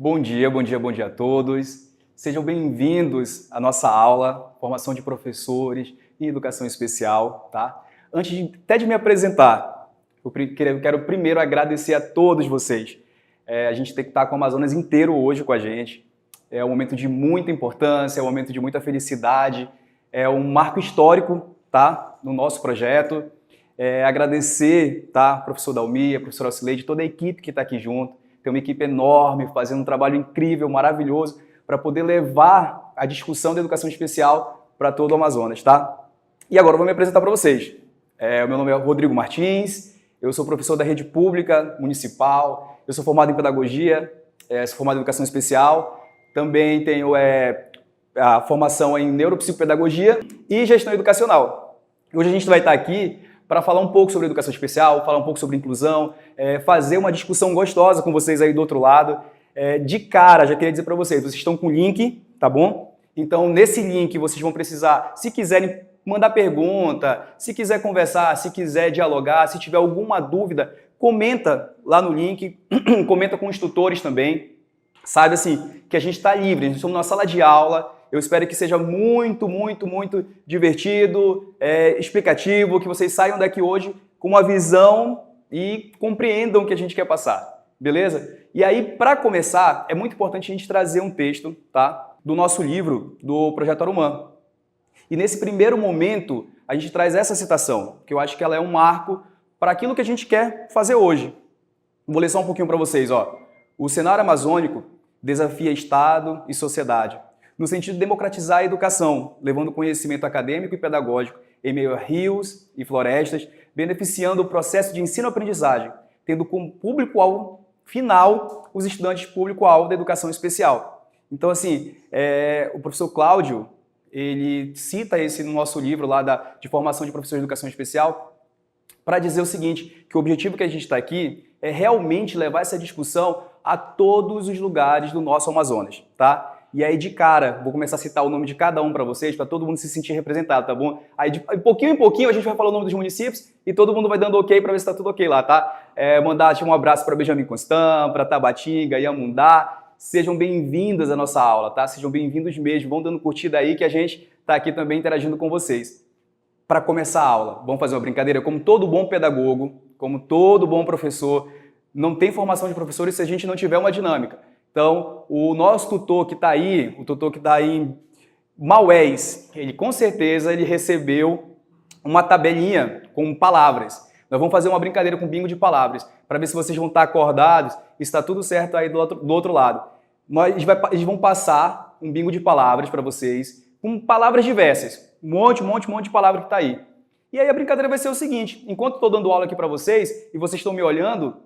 Bom dia, bom dia, bom dia a todos. Sejam bem-vindos à nossa aula, Formação de Professores e Educação Especial, tá? Até de me apresentar, quero primeiro agradecer a todos vocês. A gente tem que estar com o Amazonas inteiro hoje com a gente. É um momento de muita importância, é um momento de muita felicidade, é um marco histórico, tá? No nosso projeto. Agradecer, tá? Professor Dalmir, professor Alcileide, toda a equipe que está aqui junto. Tem uma equipe enorme, fazendo um trabalho incrível, maravilhoso, para poder levar a discussão da educação especial para todo o Amazonas, tá? E agora eu vou me apresentar para vocês. O meu nome é Rodrigo Martins, eu sou professor da rede pública municipal, eu sou formado em pedagogia, sou formado em educação especial, também tenho a formação em neuropsicopedagogia e gestão educacional. Hoje a gente vai estar aqui para falar um pouco sobre educação especial, falar um pouco sobre inclusão, fazer uma discussão gostosa com vocês aí do outro lado. De cara, já queria dizer para vocês estão com o link, tá bom? Então, nesse link, vocês vão precisar, se quiserem mandar pergunta, se quiser conversar, se quiser dialogar, se tiver alguma dúvida, comenta lá no link, comenta com os tutores também. Sabe assim, que a gente está livre, a gente estamos numa sala de aula. Eu espero que seja muito divertido, explicativo, que vocês saiam daqui hoje com uma visão e compreendam o que a gente quer passar, beleza? E aí, para começar, é muito importante a gente trazer um texto, tá? Do nosso livro, do Projeto Arumã. E nesse primeiro momento, a gente traz essa citação, que eu acho que ela é um marco para aquilo que a gente quer fazer hoje. Vou ler só um pouquinho para vocês, ó. O cenário amazônico desafia Estado e sociedade, no sentido de democratizar a educação, levando conhecimento acadêmico e pedagógico em meio a rios e florestas, beneficiando o processo de ensino-aprendizagem, tendo como público-alvo final os estudantes público-alvo da educação especial. Então, assim, o professor Cláudio, ele cita esse no nosso livro lá de formação de professores de educação especial, para dizer o seguinte, que o objetivo que a gente está aqui é realmente levar essa discussão a todos os lugares do nosso Amazonas, tá? E aí, de cara, vou começar a citar o nome de cada um para vocês, para todo mundo se sentir representado, tá bom? Aí, de pouquinho em pouquinho, a gente vai falar o nome dos municípios e todo mundo vai dando ok para ver se tá tudo ok lá, tá? Mandar um abraço para Benjamin Constant, para Tabatinga, Iamundá. Sejam bem-vindas à nossa aula, tá? Sejam bem-vindos mesmo. Vão dando curtida aí que a gente tá aqui também interagindo com vocês. Para começar a aula, vamos fazer uma brincadeira? Como todo bom pedagogo, como todo bom professor, não tem formação de professores se a gente não tiver uma dinâmica. Então, o nosso tutor que está aí, o tutor que está aí em Maués, ele com certeza ele recebeu uma tabelinha com palavras. Nós vamos fazer uma brincadeira com bingo de palavras, para ver se vocês vão estar acordados e está tudo certo aí do outro lado. Eles vão passar um bingo de palavras para vocês, com palavras diversas. Um monte de palavra que está aí. E aí a brincadeira vai ser o seguinte, enquanto estou dando aula aqui para vocês, e vocês estão me olhando,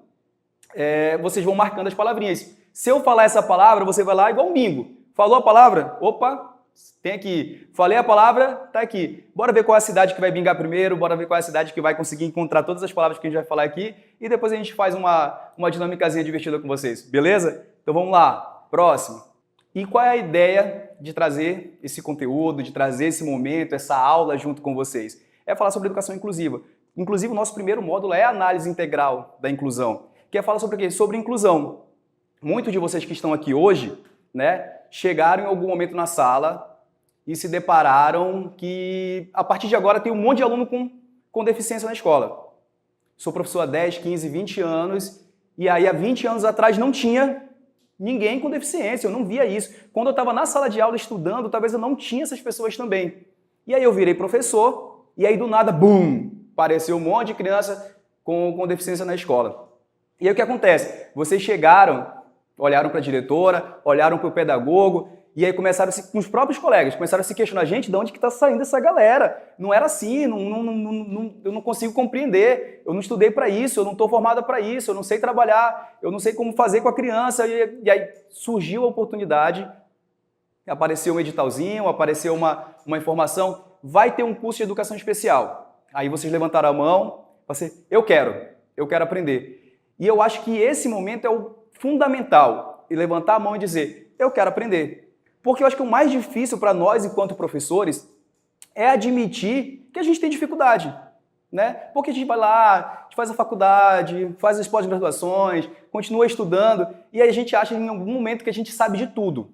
vocês vão marcando as palavrinhas. Se eu falar essa palavra, você vai lá igual um bingo. Falou a palavra? Opa, tem aqui. Falei a palavra, tá aqui. Bora ver qual é a cidade que vai bingar primeiro, bora ver qual é a cidade que vai conseguir encontrar todas as palavras que a gente vai falar aqui e depois a gente faz uma dinâmicazinha divertida com vocês, beleza? Então vamos lá, próximo. E qual é a ideia de trazer esse conteúdo, de trazer esse momento, essa aula junto com vocês? É falar sobre educação inclusiva. Inclusive, o nosso primeiro módulo é a análise integral da inclusão, que é falar sobre o quê? Sobre inclusão. Muitos de vocês que estão aqui hoje, né, chegaram em algum momento na sala e se depararam que, a partir de agora, tem um monte de aluno com deficiência na escola. Sou professor há 10, 15, 20 anos, e aí há 20 anos atrás não tinha ninguém com deficiência, eu não via isso. Quando eu estava na sala de aula estudando, talvez eu não tinha essas pessoas também. E aí eu virei professor, e aí do nada, bum, apareceu um monte de criança com deficiência na escola. E aí o que acontece? Vocês chegaram, olharam para a diretora, olharam para o pedagogo, e aí começaram, com os próprios colegas, começaram a se questionar, gente, de onde que está saindo essa galera? Não era assim, eu não consigo compreender, eu não estudei para isso, eu não estou formada para isso, eu não sei trabalhar, eu não sei como fazer com a criança. E aí surgiu a oportunidade, apareceu um editalzinho, apareceu uma informação, vai ter um curso de educação especial. Aí vocês levantaram a mão, eu quero aprender. E eu acho que esse momento é o fundamental, e levantar a mão e dizer, eu quero aprender. Porque eu acho que o mais difícil para nós, enquanto professores, é admitir que a gente tem dificuldade. né? Porque a gente vai lá, a gente faz a faculdade, faz as pós-graduações, continua estudando, e aí a gente acha em algum momento que a gente sabe de tudo.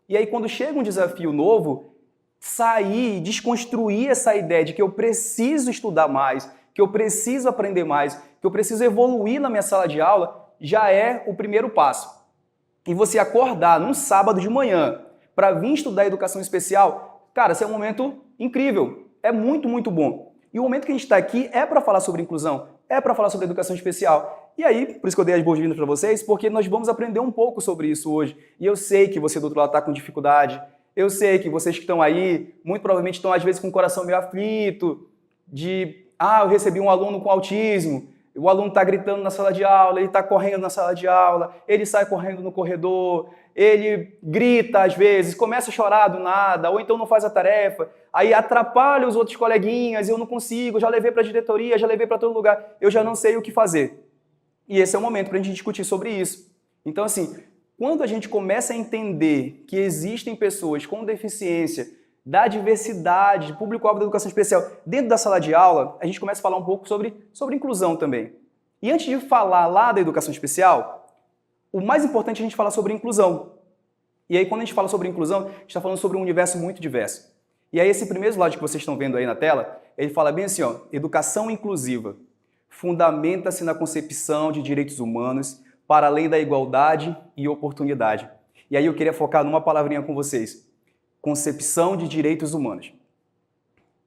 E aí quando chega um desafio novo, sair, desconstruir essa ideia de que eu preciso estudar mais, que eu preciso aprender mais, que eu preciso evoluir na minha sala de aula, já é o primeiro passo. E você acordar num sábado de manhã para vir estudar educação especial, cara, esse é um momento incrível, é muito, muito bom. E o momento que a gente está aqui é para falar sobre inclusão, é para falar sobre educação especial. E aí, por isso que eu dei as boas-vindas para vocês, porque nós vamos aprender um pouco sobre isso hoje. E eu sei que você do outro lado está com dificuldade, eu sei que vocês que estão aí, muito provavelmente estão às vezes com o coração meio aflito, eu recebi um aluno com autismo, o aluno está gritando na sala de aula, ele está correndo na sala de aula, ele sai correndo no corredor, ele grita às vezes, começa a chorar do nada, ou então não faz a tarefa, aí atrapalha os outros coleguinhas, eu não consigo, já levei para a diretoria, já levei para todo lugar, eu já não sei o que fazer. E esse é o momento para a gente discutir sobre isso. Então, assim, quando a gente começa a entender que existem pessoas com deficiência, da diversidade, público-alvo da educação especial dentro da sala de aula, a gente começa a falar um pouco sobre inclusão também. E antes de falar lá da educação especial, o mais importante é a gente falar sobre inclusão. E aí, quando a gente fala sobre inclusão, a gente está falando sobre um universo muito diverso. E aí, esse primeiro slide que vocês estão vendo aí na tela, ele fala bem assim, ó, educação inclusiva fundamenta-se na concepção de direitos humanos para além da igualdade e oportunidade. E aí eu queria focar numa palavrinha com vocês. Concepção de direitos humanos.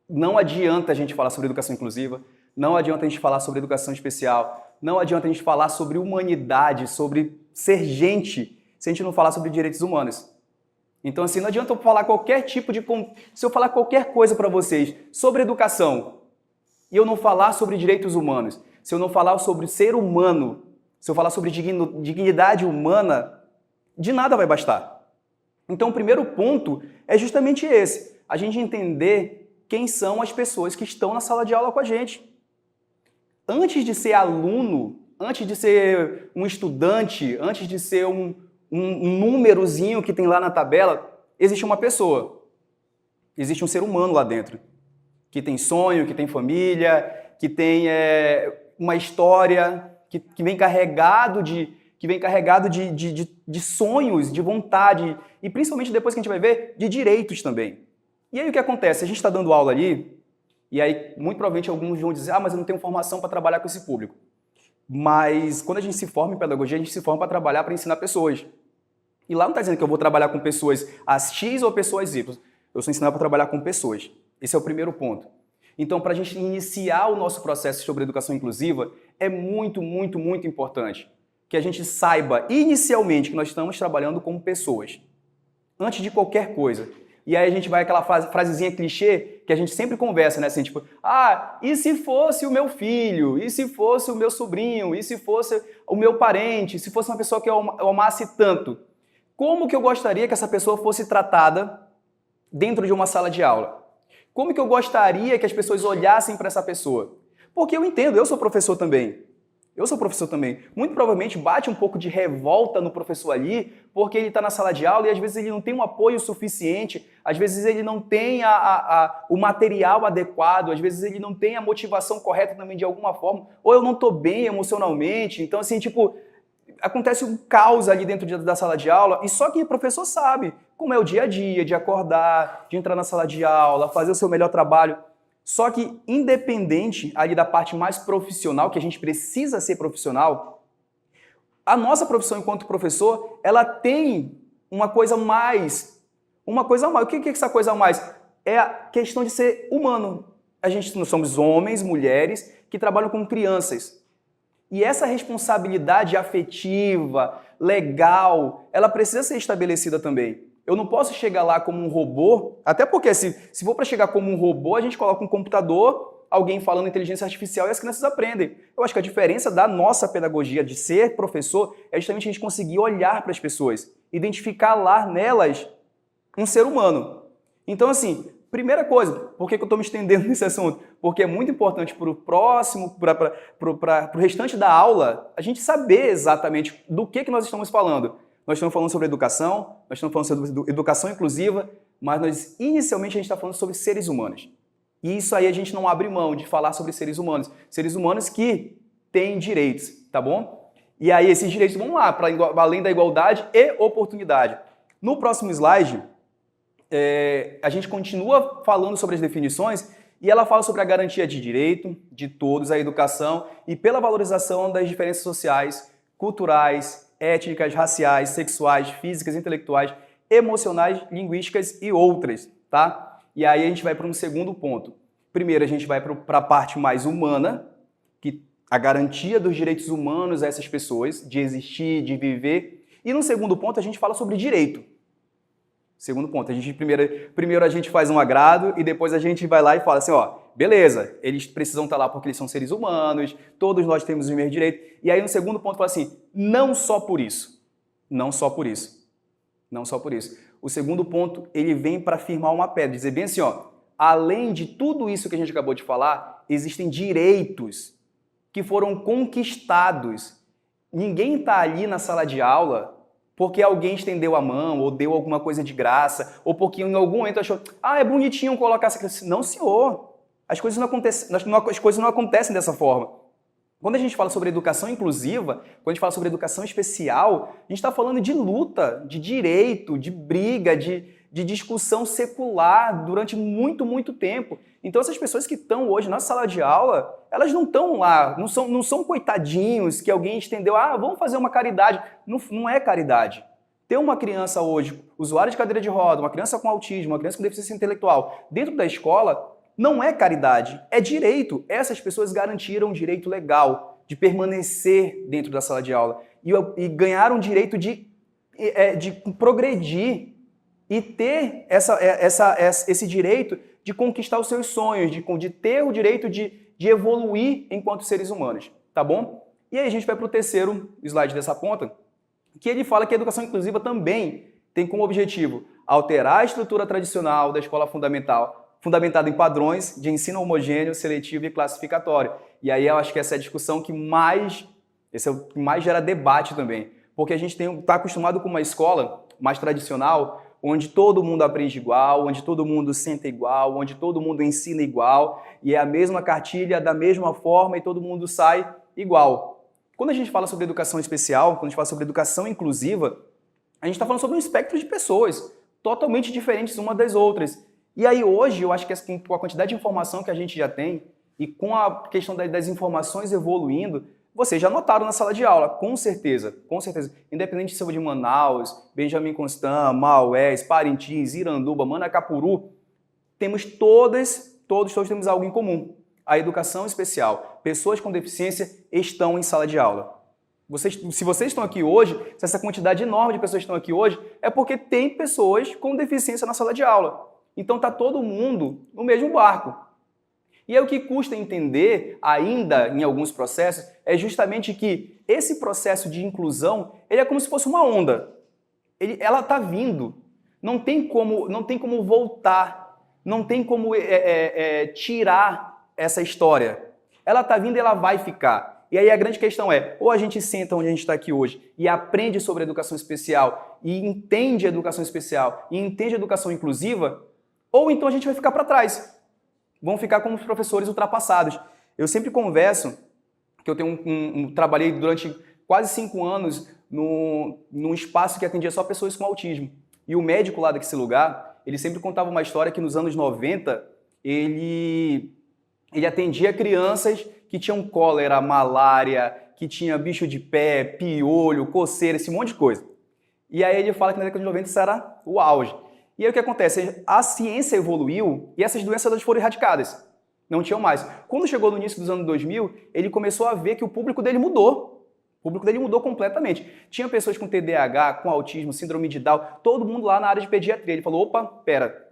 Não adianta a gente falar sobre educação inclusiva, não adianta a gente falar sobre educação especial, não adianta a gente falar sobre humanidade, sobre ser gente, se a gente não falar sobre direitos humanos. Então, assim, não adianta eu falar qualquer tipo de... Se eu falar qualquer coisa para vocês sobre educação e eu não falar sobre direitos humanos, se eu não falar sobre ser humano, se eu falar sobre dignidade humana, de nada vai bastar. Então, o primeiro ponto é justamente esse, a gente entender quem são as pessoas que estão na sala de aula com a gente. Antes de ser aluno, antes de ser um estudante, antes de ser um númerozinho que tem lá na tabela, existe uma pessoa, existe um ser humano lá dentro, que tem sonho, que tem família, que tem uma história, que vem carregado de sonhos, de vontade, e principalmente depois que a gente vai ver, de direitos também. E aí o que acontece? A gente está dando aula ali, e aí muito provavelmente alguns vão dizer, mas eu não tenho formação para trabalhar com esse público. Mas quando a gente se forma em pedagogia, a gente se forma para trabalhar, para ensinar pessoas. E lá não está dizendo que eu vou trabalhar com pessoas as X ou pessoas Y. Eu sou ensinado para trabalhar com pessoas. Esse é o primeiro ponto. Então, para a gente iniciar o nosso processo sobre educação inclusiva, é muito, muito, muito importante que a gente saiba inicialmente que nós estamos trabalhando como pessoas, antes de qualquer coisa. E aí a gente vai aquela frasezinha clichê que a gente sempre conversa, né? Assim, tipo, e se fosse o meu filho? E se fosse o meu sobrinho? E se fosse o meu parente? Se fosse uma pessoa que eu amasse tanto? Como que eu gostaria que essa pessoa fosse tratada dentro de uma sala de aula? Como que eu gostaria que as pessoas olhassem para essa pessoa? Porque eu entendo, eu sou professor também. Eu sou professor também. Muito provavelmente bate um pouco de revolta no professor ali, porque ele está na sala de aula e às vezes ele não tem um apoio suficiente, às vezes ele não tem o material adequado, às vezes ele não tem a motivação correta também de alguma forma, ou eu não estou bem emocionalmente. Então, assim, tipo, acontece um caos ali dentro da sala de aula e só quem é professor sabe como é o dia a dia, de acordar, de entrar na sala de aula, fazer o seu melhor trabalho. Só que, independente ali da parte mais profissional, que a gente precisa ser profissional, a nossa profissão enquanto professor, ela tem uma coisa a mais. Uma coisa a mais. O que é essa coisa a mais? É a questão de ser humano. Nós somos homens, mulheres, que trabalham com crianças. E essa responsabilidade afetiva, legal, ela precisa ser estabelecida também. Eu não posso chegar lá como um robô, até porque se for para chegar como um robô, a gente coloca um computador, alguém falando inteligência artificial e as crianças aprendem. Eu acho que a diferença da nossa pedagogia de ser professor é justamente a gente conseguir olhar para as pessoas, identificar lá nelas um ser humano. Então, assim, primeira coisa, por que eu estou me estendendo nesse assunto? Porque é muito importante para o próximo, para o restante da aula, a gente saber exatamente do que nós estamos falando. Nós estamos falando sobre educação, nós estamos falando sobre educação inclusiva, mas inicialmente a gente está falando sobre seres humanos. E isso aí a gente não abre mão de falar sobre seres humanos que têm direitos, tá bom? E aí esses direitos vão lá, para além da igualdade e oportunidade. No próximo slide, a gente continua falando sobre as definições e ela fala sobre a garantia de direito de todos à educação e pela valorização das diferenças sociais, culturais, étnicas, raciais, sexuais, físicas, intelectuais, emocionais, linguísticas e outras, tá? E aí a gente vai para um segundo ponto. Primeiro a gente vai para a parte mais humana, que a garantia dos direitos humanos a essas pessoas, de existir, de viver. E no segundo ponto a gente fala sobre direito. Segundo ponto, primeiro a gente faz um agrado e depois a gente vai lá e fala assim, ó, beleza, eles precisam estar lá porque eles são seres humanos, todos nós temos os mesmos direitos. E aí no segundo ponto fala assim, não só por isso, não só por isso, não só por isso. O segundo ponto, ele vem para firmar uma pedra, dizer bem assim, ó, além de tudo isso que a gente acabou de falar, existem direitos que foram conquistados. Ninguém está ali na sala de aula porque alguém estendeu a mão, ou deu alguma coisa de graça, ou porque em algum momento achou, é bonitinho colocar essa criança. Não, senhor. As coisas não acontecem dessa forma. Quando a gente fala sobre educação inclusiva, quando a gente fala sobre educação especial, a gente está falando de luta, de direito, de briga, de discussão secular durante muito, muito tempo. Então essas pessoas que estão hoje na sala de aula, elas não estão lá, não são coitadinhos que alguém estendeu, vamos fazer uma caridade. Não é caridade. Ter uma criança hoje, usuária de cadeira de roda, uma criança com autismo, uma criança com deficiência intelectual, dentro da escola, não é caridade, é direito. Essas pessoas garantiram um direito legal de permanecer dentro da sala de aula e ganharam o direito de progredir e ter esse direito de conquistar os seus sonhos, de ter o direito de evoluir enquanto seres humanos, tá bom? E aí a gente vai para o terceiro slide dessa ponta, que ele fala que a educação inclusiva também tem como objetivo alterar a estrutura tradicional da escola fundamental, fundamentado em padrões de ensino homogêneo, seletivo e classificatório. E aí eu acho que essa é a discussão que mais gera debate também. Porque a gente está acostumado com uma escola mais tradicional, onde todo mundo aprende igual, onde todo mundo senta igual, onde todo mundo ensina igual, e é a mesma cartilha, da mesma forma, e todo mundo sai igual. Quando a gente fala sobre educação especial, quando a gente fala sobre educação inclusiva, a gente está falando sobre um espectro de pessoas, totalmente diferentes umas das outras. E aí hoje, eu acho que com a quantidade de informação que a gente já tem e com a questão das informações evoluindo, vocês já notaram na sala de aula, com certeza, independente se for de Manaus, Benjamin Constant, Maués, Parintins, Iranduba, Manacapuru, todos temos algo em comum. A educação especial. Pessoas com deficiência estão em sala de aula. Se vocês estão aqui hoje, se essa quantidade enorme de pessoas estão aqui hoje, é porque tem pessoas com deficiência na sala de aula. Então está todo mundo no mesmo barco. E aí o que custa entender, ainda em alguns processos, é justamente que esse processo de inclusão, ele é como se fosse uma onda. Ela está vindo. Não tem como voltar, não tem como tirar essa história. Ela está vindo e ela vai ficar. E aí a grande questão é, ou a gente senta onde a gente está aqui hoje e aprende sobre educação especial, e entende a educação especial, e entende a educação inclusiva, ou então a gente vai ficar para trás. Vão ficar como os professores ultrapassados. Eu sempre converso, que eu trabalhei durante quase 5 anos num espaço que atendia só pessoas com autismo. E o médico lá desse lugar, ele sempre contava uma história que nos anos 90, ele atendia crianças que tinham cólera, malária, que tinha bicho de pé, piolho, coceira, esse monte de coisa. E aí ele fala que na década de 90 isso era o auge. E aí o que acontece? A ciência evoluiu e essas doenças foram erradicadas. Não tinham mais. Quando chegou no início dos anos 2000, ele começou a ver que o público dele mudou. O público dele mudou completamente. Tinha pessoas com TDAH, com autismo, síndrome de Down, todo mundo lá na área de pediatria. Ele falou, opa, pera,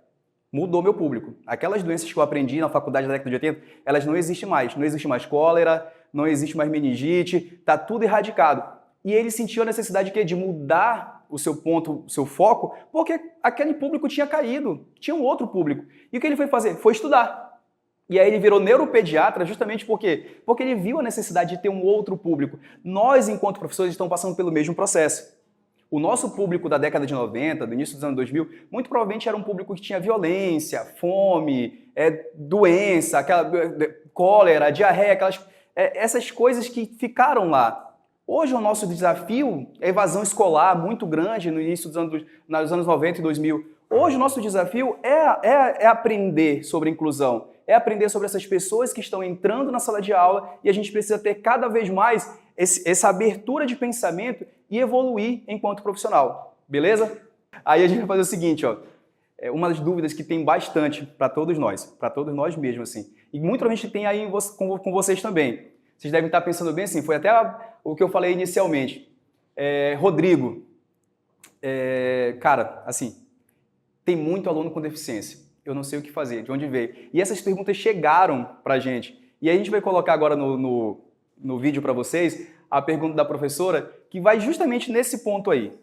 mudou meu público. Aquelas doenças que eu aprendi na faculdade da década de 80, elas não existem mais. Não existe mais cólera, não existe mais meningite, está tudo erradicado. E ele sentiu a necessidade de mudar o seu ponto, o seu foco, porque aquele público tinha caído, tinha um outro público. E o que ele foi fazer? Foi estudar. E aí ele virou neuropediatra justamente por quê? Porque ele viu a necessidade de ter um outro público. Nós, enquanto professores, estamos passando pelo mesmo processo. O nosso público da década de 90, do início dos anos 2000, muito provavelmente era um público que tinha violência, fome, doença, cólera, diarreia, essas coisas que ficaram lá. Hoje o nosso desafio é evasão escolar muito grande no início nos anos 90 e 2000. Hoje o nosso desafio é aprender sobre inclusão, é aprender sobre essas pessoas que estão entrando na sala de aula e a gente precisa ter cada vez mais essa abertura de pensamento e evoluir enquanto profissional, beleza? Aí a gente vai fazer o seguinte, ó, uma das dúvidas que tem bastante para todos nós mesmos, assim, e muita gente tem aí com vocês também. Vocês devem estar pensando bem assim, foi até o que eu falei inicialmente. Rodrigo, cara, assim, tem muito aluno com deficiência. Eu não sei o que fazer, de onde veio. E essas perguntas chegaram pra gente. E aí a gente vai colocar agora no vídeo para vocês a pergunta da professora, que vai justamente nesse ponto aí.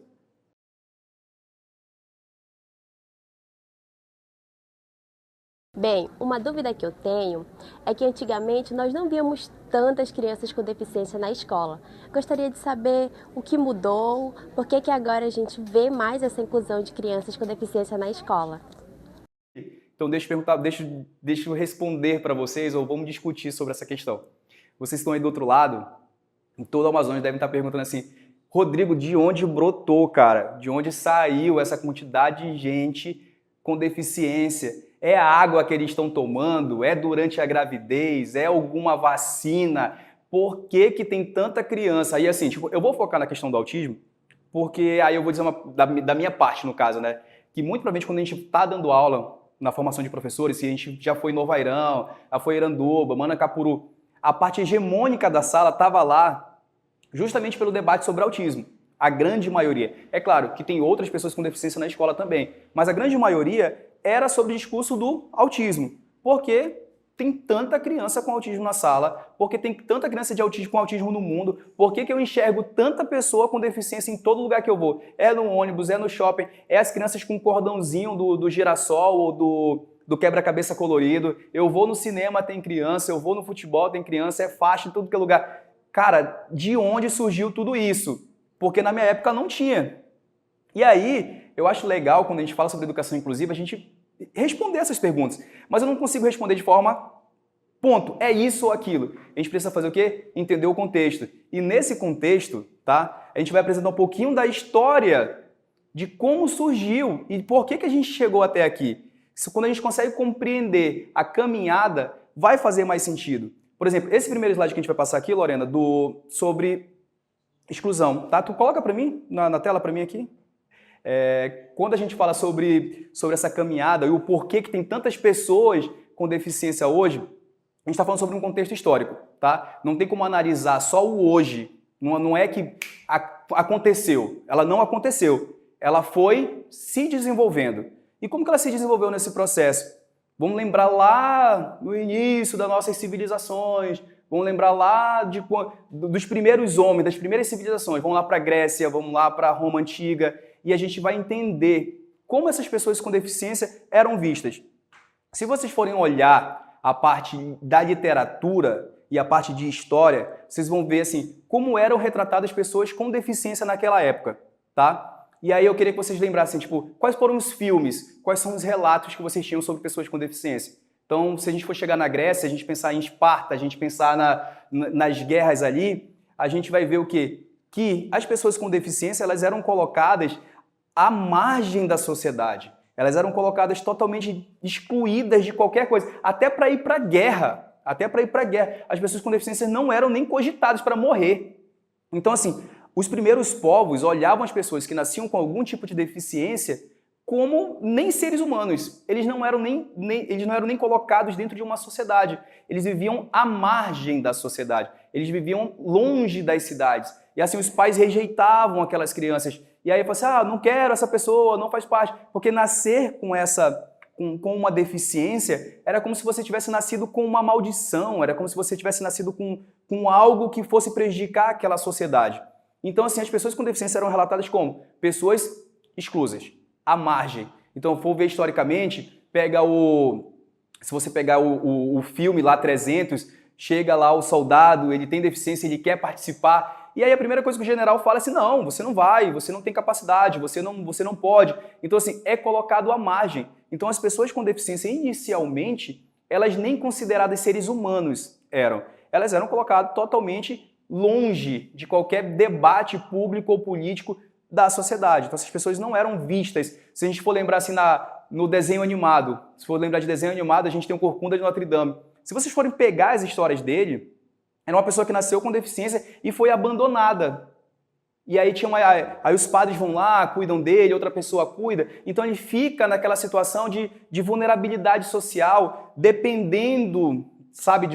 Bem, uma dúvida que eu tenho é que antigamente nós não víamos tantas crianças com deficiência na escola. Gostaria de saber o que mudou, por que agora a gente vê mais essa inclusão de crianças com deficiência na escola. Então deixa eu responder para vocês, ou vamos discutir sobre essa questão. Vocês estão aí do outro lado, em toda a Amazônia, devem estar perguntando assim, Rodrigo, de onde brotou, cara? De onde saiu essa quantidade de gente com deficiência? É a água que eles estão tomando? É durante a gravidez? É alguma vacina? Por que tem tanta criança? Aí assim, tipo, eu vou focar na questão do autismo, porque aí eu vou dizer da minha parte, no caso, né? Que muito provavelmente quando a gente está dando aula na formação de professores, se a gente já foi em Novairão, já foi em Iranduba, Manacapuru, a parte hegemônica da sala estava lá justamente pelo debate sobre autismo. A grande maioria. É claro que tem outras pessoas com deficiência na escola também, mas a grande maioria era sobre o discurso do autismo. Porque tem tanta criança com autismo na sala, porque tem tanta criança com autismo no mundo, por que eu enxergo tanta pessoa com deficiência em todo lugar que eu vou? É no ônibus, é no shopping, é as crianças com cordãozinho do girassol ou do quebra-cabeça colorido, eu vou no cinema, tem criança, eu vou no futebol, tem criança, é faixa em tudo que é lugar. Cara, de onde surgiu tudo isso? Porque na minha época não tinha. E aí, eu acho legal, quando a gente fala sobre educação inclusiva, a gente responder essas perguntas. Mas eu não consigo responder de forma ponto, é isso ou aquilo. A gente precisa fazer o quê? Entender o contexto. E nesse contexto, tá? A gente vai apresentar um pouquinho da história de como surgiu e por que a gente chegou até aqui. Quando a gente consegue compreender a caminhada, vai fazer mais sentido. Por exemplo, esse primeiro slide que a gente vai passar aqui, Lorena, sobre exclusão, tá? Tu coloca para mim, na tela para mim aqui. Quando a gente fala sobre essa caminhada e o porquê que tem tantas pessoas com deficiência hoje, a gente está falando sobre um contexto histórico, tá? Não tem como analisar só o hoje. Não é que aconteceu. Ela não aconteceu. Ela foi se desenvolvendo. E como que ela se desenvolveu nesse processo? Vamos lembrar lá no início das nossas civilizações, vamos lembrar lá dos primeiros homens, das primeiras civilizações. Vamos lá para a Grécia, vamos lá para a Roma Antiga, e a gente vai entender como essas pessoas com deficiência eram vistas. Se vocês forem olhar a parte da literatura e a parte de história, vocês vão ver assim, como eram retratadas pessoas com deficiência naquela época, tá? E aí eu queria que vocês lembrassem, tipo, quais foram os filmes, quais são os relatos que vocês tinham sobre pessoas com deficiência. Então, se a gente for chegar na Grécia, a gente pensar em Esparta, a gente pensar nas guerras ali, a gente vai ver o quê? Que as pessoas com deficiência, elas eram colocadas à margem da sociedade. Elas eram colocadas totalmente excluídas de qualquer coisa, até para ir para a guerra. Até para ir para a guerra. As pessoas com deficiência não eram nem cogitadas para morrer. Então, assim, os primeiros povos olhavam as pessoas que nasciam com algum tipo de deficiência como nem seres humanos. Eles não eram nem colocados dentro de uma sociedade. Eles viviam à margem da sociedade. Eles viviam longe das cidades. E assim, os pais rejeitavam aquelas crianças. E aí, falavam assim, não quero essa pessoa, não faz parte. Porque nascer com uma deficiência era como se você tivesse nascido com uma maldição, era como se você tivesse nascido com algo que fosse prejudicar aquela sociedade. Então, assim, as pessoas com deficiência eram relatadas como pessoas exclusas, à margem. Então, for ver historicamente, se você pegar o filme lá, 300, chega lá o soldado, ele tem deficiência, ele quer participar, E aí a primeira coisa que o general fala é assim, não, você não vai, você não tem capacidade, você não pode. Então, assim, é colocado à margem. Então, as pessoas com deficiência, inicialmente, elas nem consideradas seres humanos eram. Elas eram colocadas totalmente longe de qualquer debate público ou político da sociedade. Então, essas pessoas não eram vistas. Se a gente for lembrar assim no desenho animado, se for lembrar de desenho animado, a gente tem o Corcunda de Notre Dame. Se vocês forem pegar as histórias dele, era uma pessoa que nasceu com deficiência e foi abandonada. E aí aí os padres vão lá, cuidam dele, outra pessoa cuida. Então ele fica naquela situação de vulnerabilidade social, dependendo, sabe,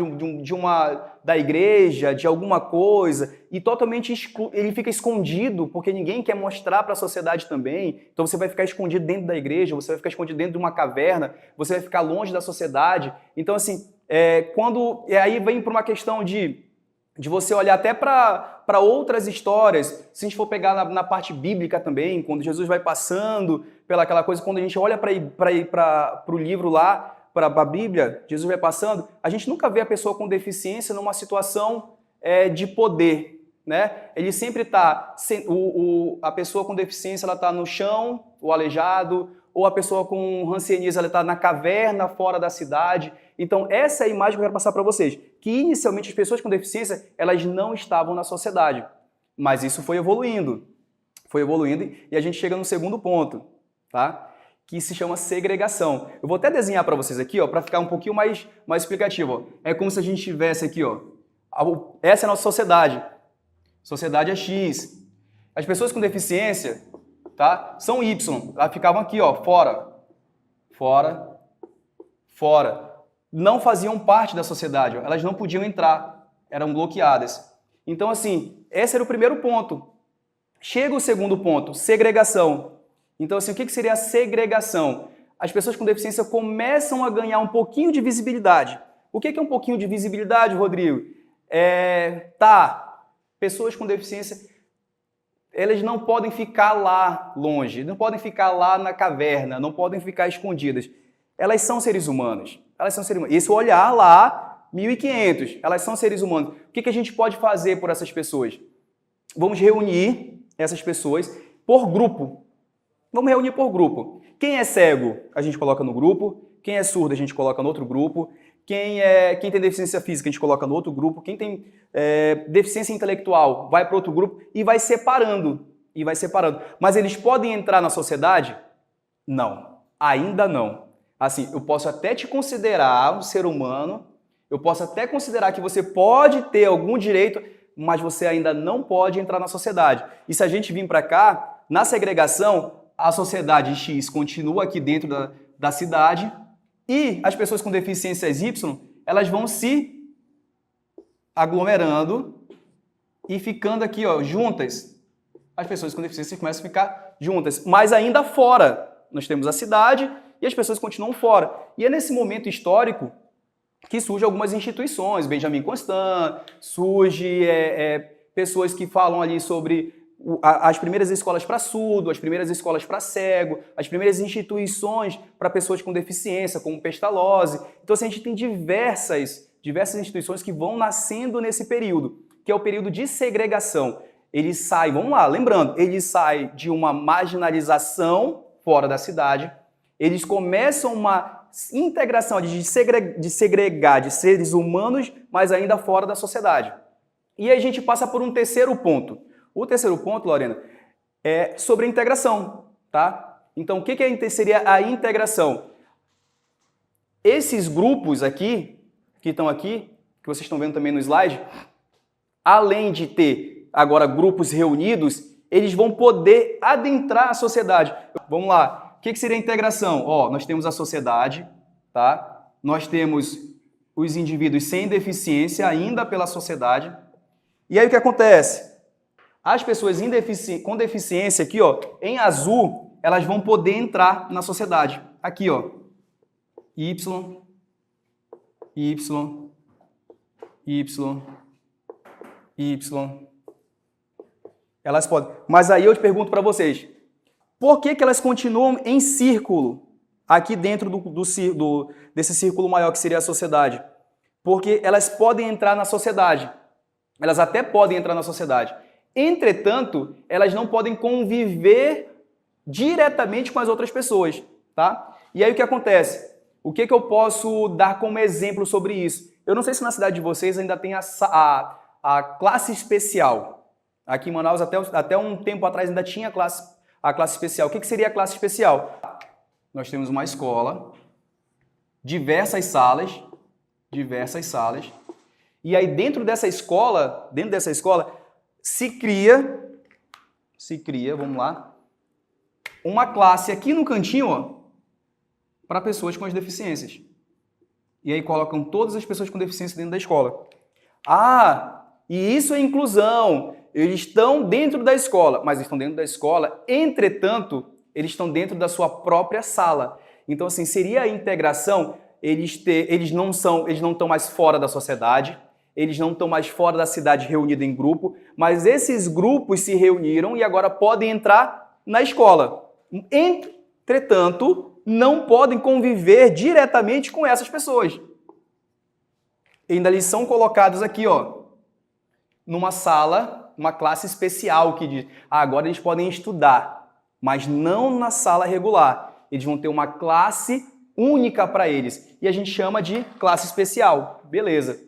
da igreja, de alguma coisa, e totalmente ele fica escondido, porque ninguém quer mostrar para a sociedade também. Então você vai ficar escondido dentro da igreja, você vai ficar escondido dentro de uma caverna, você vai ficar longe da sociedade. Então, assim, aí vem para uma questão de você olhar até para outras histórias, se a gente for pegar na parte bíblica também, quando Jesus vai passando pelaquela coisa, quando a gente olha para o livro lá, para a Bíblia, Jesus vai passando, a gente nunca vê a pessoa com deficiência numa situação de poder, né? Ele sempre está, a pessoa com deficiência ela está no chão, o aleijado, ou a pessoa com hanseníase ela está na caverna, fora da cidade. Então essa é a imagem que eu quero passar para vocês, que inicialmente as pessoas com deficiência elas não estavam na sociedade, mas isso foi evoluindo e a gente chega no segundo ponto, tá? Que se chama segregação. Eu vou até desenhar para vocês aqui, ó, para ficar um pouquinho mais explicativo. Ó. É como se a gente tivesse aqui, ó, essa é a nossa sociedade. Sociedade é X. As pessoas com deficiência, tá, são Y. Elas ficavam aqui, ó, fora, fora, fora. Não faziam parte da sociedade, ó. Elas não podiam entrar, eram bloqueadas. Então, assim, esse era o primeiro ponto. Chega o segundo ponto, segregação. Então, assim, o que seria a segregação? As pessoas com deficiência começam a ganhar um pouquinho de visibilidade. O que é um pouquinho de visibilidade, Rodrigo? Pessoas com deficiência, elas não podem ficar lá longe, não podem ficar lá na caverna, não podem ficar escondidas. Elas são seres humanos. Elas são seres humanos. Esse olhar lá, 1500, elas são seres humanos. O que a gente pode fazer por essas pessoas? Vamos reunir essas pessoas por grupo. Vamos reunir por grupo. Quem é cego, a gente coloca no grupo. Quem é surdo, a gente coloca no outro grupo. Quem tem deficiência física, a gente coloca no outro grupo. Quem tem deficiência intelectual, vai para outro grupo e vai separando. Mas eles podem entrar na sociedade? Não. Ainda não. Assim, eu posso até te considerar um ser humano, eu posso até considerar que você pode ter algum direito, mas você ainda não pode entrar na sociedade. E se a gente vir para cá, na segregação, a sociedade X continua aqui dentro da cidade e as pessoas com deficiências Y, elas vão se aglomerando e ficando aqui, ó, juntas. As pessoas com deficiência começam a ficar juntas, mas ainda fora. Nós temos a cidade e as pessoas continuam fora. E é nesse momento histórico que surgem algumas instituições, Benjamin Constant, surge pessoas que falam ali sobre as primeiras escolas para surdo, as primeiras escolas para cego, as primeiras instituições para pessoas com deficiência, como Pestalozzi. Então, assim, a gente tem diversas instituições que vão nascendo nesse período, que é o período de segregação. Ele sai, vamos lá, lembrando, ele sai de uma marginalização fora da cidade, eles começam uma integração de segregar de seres humanos, mas ainda fora da sociedade. E aí a gente passa por um terceiro ponto. O terceiro ponto, Lorena, é sobre a integração, tá? Então, o que seria a integração? Esses grupos aqui, que estão aqui, que vocês estão vendo também no slide, além de ter agora grupos reunidos, eles vão poder adentrar a sociedade. Vamos lá. O que seria a integração? Ó, nós temos a sociedade, tá? Nós temos os indivíduos sem deficiência ainda pela sociedade. E aí o que acontece? As pessoas com deficiência aqui, ó, em azul, elas vão poder entrar na sociedade. Aqui, ó, Y, Y, Y, Y. Elas podem. Mas aí eu te pergunto para vocês, por que elas continuam em círculo aqui dentro desse círculo maior que seria a sociedade? Porque elas podem entrar na sociedade. Elas até podem entrar na sociedade. Entretanto, elas não podem conviver diretamente com as outras pessoas, tá? E aí o que acontece? O que eu posso dar como exemplo sobre isso? Eu não sei se na cidade de vocês ainda tem a classe especial. Aqui em Manaus, até um tempo atrás, ainda tinha a classe especial. O que seria a classe especial? Nós temos uma escola, diversas salas, e aí dentro dessa escola se cria, vamos lá, uma classe aqui no cantinho, ó, para pessoas com as deficiências. E aí colocam todas as pessoas com deficiência dentro da escola. Ah, e isso é inclusão. Eles estão dentro da escola, mas estão dentro da escola, entretanto, eles estão dentro da sua própria sala. Então, assim, seria a integração, eles não estão mais fora da sociedade, eles não estão mais fora da cidade reunidos em grupo, mas esses grupos se reuniram e agora podem entrar na escola. Entretanto, não podem conviver diretamente com essas pessoas. E ainda eles são colocados aqui, ó, numa sala, uma classe especial que diz, agora eles podem estudar, mas não na sala regular. Eles vão ter uma classe única para eles. E a gente chama de classe especial. Beleza.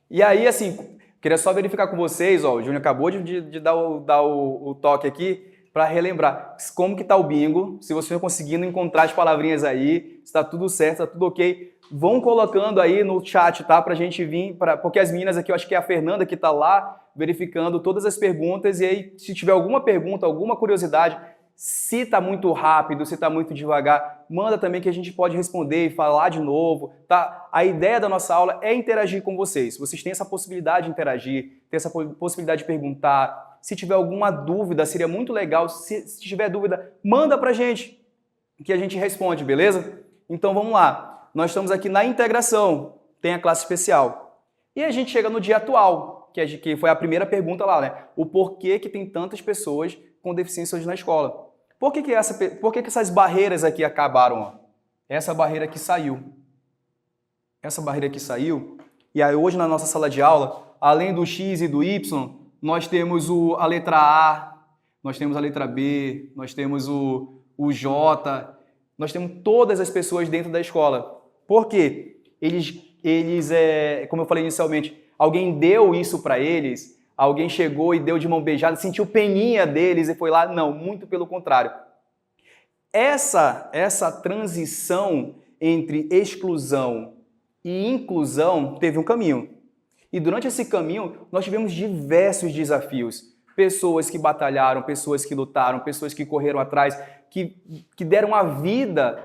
E aí, assim, queria só verificar com vocês, ó, o Júnior acabou de dar o toque aqui, para relembrar como que tá o bingo, se vocês estão conseguindo encontrar as palavrinhas aí, se está tudo certo, está tudo ok, vão colocando aí no chat, tá? Pra gente vir, porque as meninas aqui, eu acho que é a Fernanda que tá lá, verificando todas as perguntas, e aí se tiver alguma pergunta, alguma curiosidade, se tá muito rápido, se tá muito devagar, manda também que a gente pode responder e falar de novo, tá? A ideia da nossa aula é interagir com vocês. Vocês têm essa possibilidade de interagir, tem essa possibilidade de perguntar. Se tiver alguma dúvida, seria muito legal. Se tiver dúvida, manda pra gente, que a gente responde, beleza? Então vamos lá. Nós estamos aqui na integração, tem a classe especial. E a gente chega no dia atual, que foi a primeira pergunta lá, né? O porquê que tem tantas pessoas com deficiência hoje na escola. Por que essas barreiras aqui acabaram? Ó? Essa barreira aqui saiu. E aí hoje na nossa sala de aula, além do X e do Y, nós temos a letra A, nós temos a letra B, nós temos o J, nós temos todas as pessoas dentro da escola. Por quê? Como eu falei inicialmente, alguém deu isso para eles, alguém chegou e deu de mão beijada, sentiu peninha deles e foi lá? Não, muito pelo contrário. Essa transição entre exclusão e inclusão teve um caminho. E durante esse caminho, nós tivemos diversos desafios. Pessoas que batalharam, pessoas que lutaram, pessoas que correram atrás, que deram a vida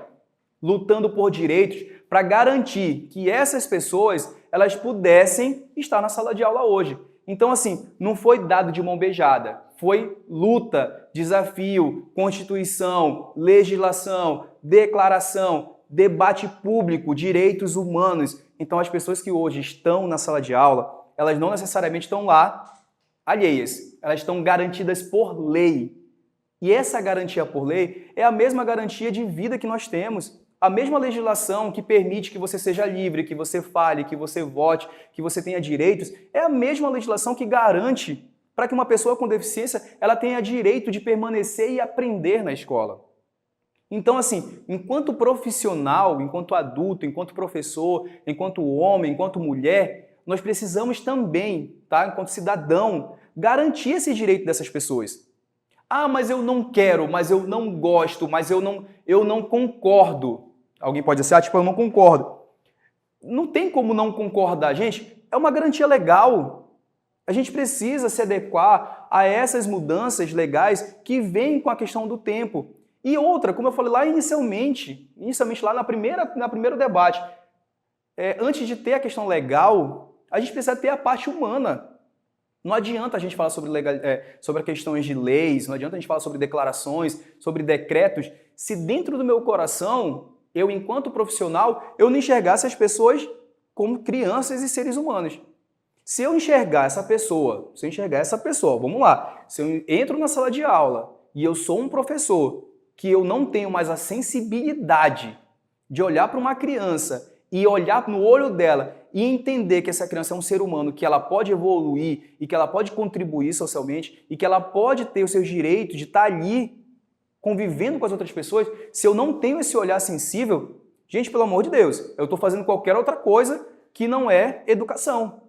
lutando por direitos para garantir que essas pessoas elas pudessem estar na sala de aula hoje. Então, assim, não foi dado de mão beijada. Foi luta, desafio, constituição, legislação, declaração, debate público, direitos humanos. Então, as pessoas que hoje estão na sala de aula, elas não necessariamente estão lá alheias. Elas estão garantidas por lei. E essa garantia por lei é a mesma garantia de vida que nós temos. A mesma legislação que permite que você seja livre, que você fale, que você vote, que você tenha direitos, é a mesma legislação que garante para que uma pessoa com deficiência ela tenha direito de permanecer e aprender na escola. Então, assim, enquanto profissional, enquanto adulto, enquanto professor, enquanto homem, enquanto mulher, nós precisamos também, tá, enquanto cidadão, garantir esse direito dessas pessoas. Ah, mas eu não quero, mas eu não gosto, mas eu não concordo. Alguém pode dizer, eu não concordo. Não tem como não concordar. Gente, é uma garantia legal. A gente precisa se adequar a essas mudanças legais que vêm com a questão do tempo. E outra, como eu falei lá inicialmente lá na primeiro debate, antes de ter a questão legal, a gente precisa ter a parte humana. Não adianta a gente falar sobre questões de leis, não adianta a gente falar sobre declarações, sobre decretos, se dentro do meu coração, eu enquanto profissional, eu não enxergasse as pessoas como crianças e seres humanos. Se eu enxergar essa pessoa, vamos lá, se eu entro na sala de aula e eu sou um professor que eu não tenho mais a sensibilidade de olhar para uma criança e olhar no olho dela e entender que essa criança é um ser humano, que ela pode evoluir e que ela pode contribuir socialmente e que ela pode ter os seus direitos de estar ali convivendo com as outras pessoas, se eu não tenho esse olhar sensível, gente, pelo amor de Deus, eu estou fazendo qualquer outra coisa que não é educação.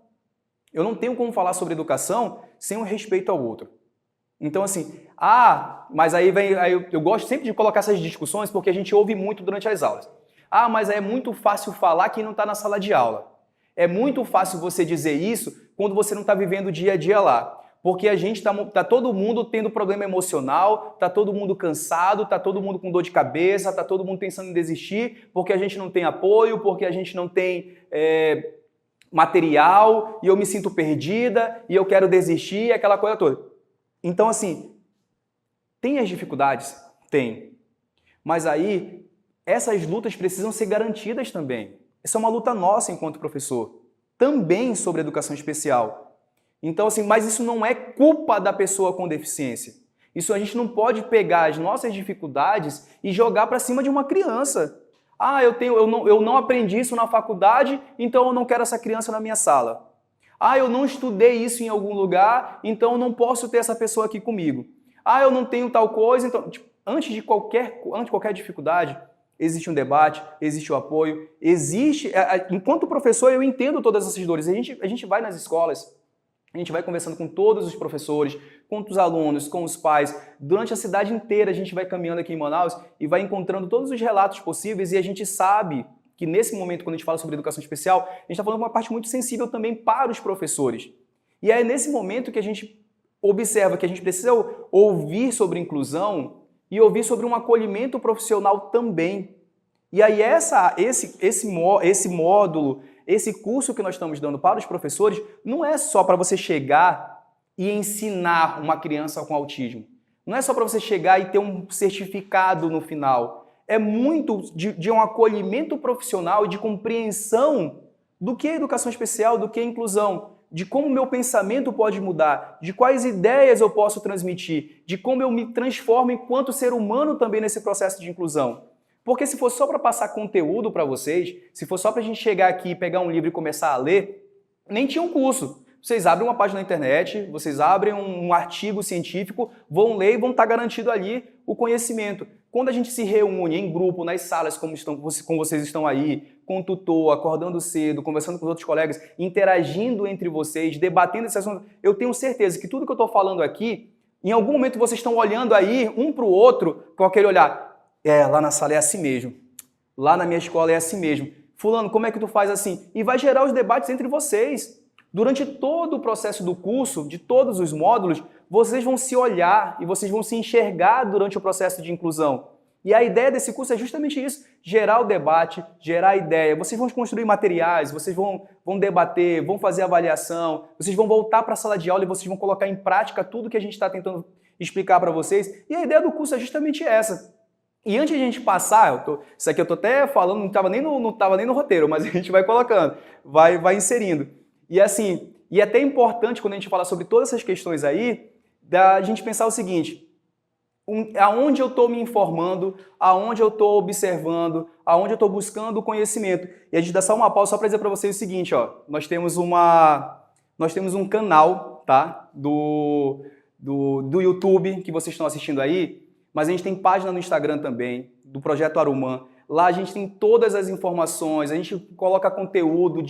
Eu não tenho como falar sobre educação sem o respeito ao outro. Então, assim, mas aí eu gosto sempre de colocar essas discussões porque a gente ouve muito durante as aulas. Mas é muito fácil falar quem não está na sala de aula. É muito fácil você dizer isso quando você não está vivendo o dia a dia lá. Porque a gente tá todo mundo tendo problema emocional, tá todo mundo cansado, tá todo mundo com dor de cabeça, tá todo mundo pensando em desistir, porque a gente não tem apoio, porque a gente não tem material, e eu me sinto perdida, e eu quero desistir, aquela coisa toda. Então, assim, tem as dificuldades? Tem. Mas aí, essas lutas precisam ser garantidas também. Essa é uma luta nossa enquanto professor. Também sobre educação especial. Então, assim, mas isso não é culpa da pessoa com deficiência. Isso a gente não pode pegar as nossas dificuldades e jogar para cima de uma criança. Eu não aprendi isso na faculdade, então eu não quero essa criança na minha sala. Eu não estudei isso em algum lugar, então eu não posso ter essa pessoa aqui comigo. Eu não tenho tal coisa, então... Antes de qualquer dificuldade, existe um debate, existe o apoio, existe... Enquanto professor, eu entendo todas essas dores. A gente vai nas escolas, a gente vai conversando com todos os professores, com os alunos, com os pais. Durante a cidade inteira, a gente vai caminhando aqui em Manaus e vai encontrando todos os relatos possíveis e a gente sabe que nesse momento, quando a gente fala sobre educação especial, a gente está falando de uma parte muito sensível também para os professores. E é nesse momento que a gente observa que a gente precisa ouvir sobre inclusão e ouvir sobre um acolhimento profissional também. E aí esse módulo, esse curso que nós estamos dando para os professores, não é só para você chegar e ensinar uma criança com autismo. Não é só para você chegar e ter um certificado no final. É muito de um acolhimento profissional e de compreensão do que é educação especial, do que é inclusão, de como o meu pensamento pode mudar, de quais ideias eu posso transmitir, de como eu me transformo enquanto ser humano também nesse processo de inclusão. Porque se for só para passar conteúdo para vocês, se for só para a gente chegar aqui, pegar um livro e começar a ler, nem tinha um curso. Vocês abrem uma página na internet, vocês abrem um artigo científico, vão ler e vão estar garantido ali o conhecimento. Quando a gente se reúne em grupo, nas salas como vocês estão aí, com o tutor, acordando cedo, conversando com os outros colegas, interagindo entre vocês, debatendo esse assunto, eu tenho certeza que tudo que eu estou falando aqui, em algum momento vocês estão olhando aí um para o outro com aquele olhar. Lá na sala é assim mesmo. Lá na minha escola é assim mesmo. Fulano, como é que tu faz assim? E vai gerar os debates entre vocês. Durante todo o processo do curso, de todos os módulos, vocês vão se olhar e vocês vão se enxergar durante o processo de inclusão. E a ideia desse curso é justamente isso, gerar o debate, gerar a ideia. Vocês vão construir materiais, vocês vão debater, vão fazer avaliação, vocês vão voltar para a sala de aula e vocês vão colocar em prática tudo que a gente está tentando explicar para vocês. E a ideia do curso é justamente essa. E antes de a gente passar, isso aqui eu estou até falando, não estava nem no roteiro, mas a gente vai colocando, vai inserindo. E assim, e é até importante quando a gente fala sobre todas essas questões aí, da gente pensar o seguinte, aonde eu estou me informando, aonde eu estou observando, aonde eu estou buscando o conhecimento. E a gente dá só uma pausa só para dizer para vocês o seguinte, nós temos um canal, tá, do YouTube que vocês estão assistindo aí, mas a gente tem página no Instagram também, do Projeto Arumã. Lá a gente tem todas as informações, a gente coloca conteúdo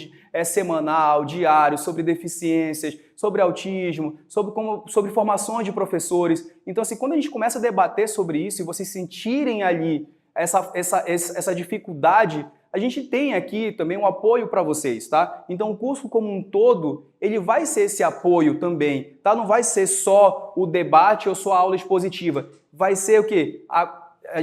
semanal, diário, sobre deficiências, sobre autismo, sobre formações de professores. Então, assim, quando a gente começa a debater sobre isso e vocês sentirem ali essa dificuldade, a gente tem aqui também um apoio para vocês, tá? Então, o curso como um todo, ele vai ser esse apoio também, tá? Não vai ser só o debate ou só a aula expositiva. Vai ser o quê?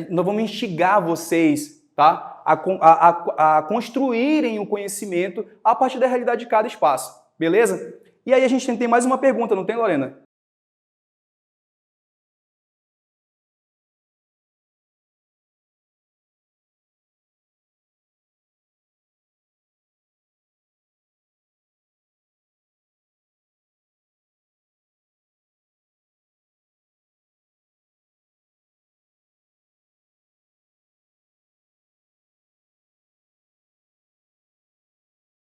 Nós vamos instigar vocês, tá? A construírem o conhecimento a partir da realidade de cada espaço, beleza? E aí a gente tem mais uma pergunta, não tem, Lorena?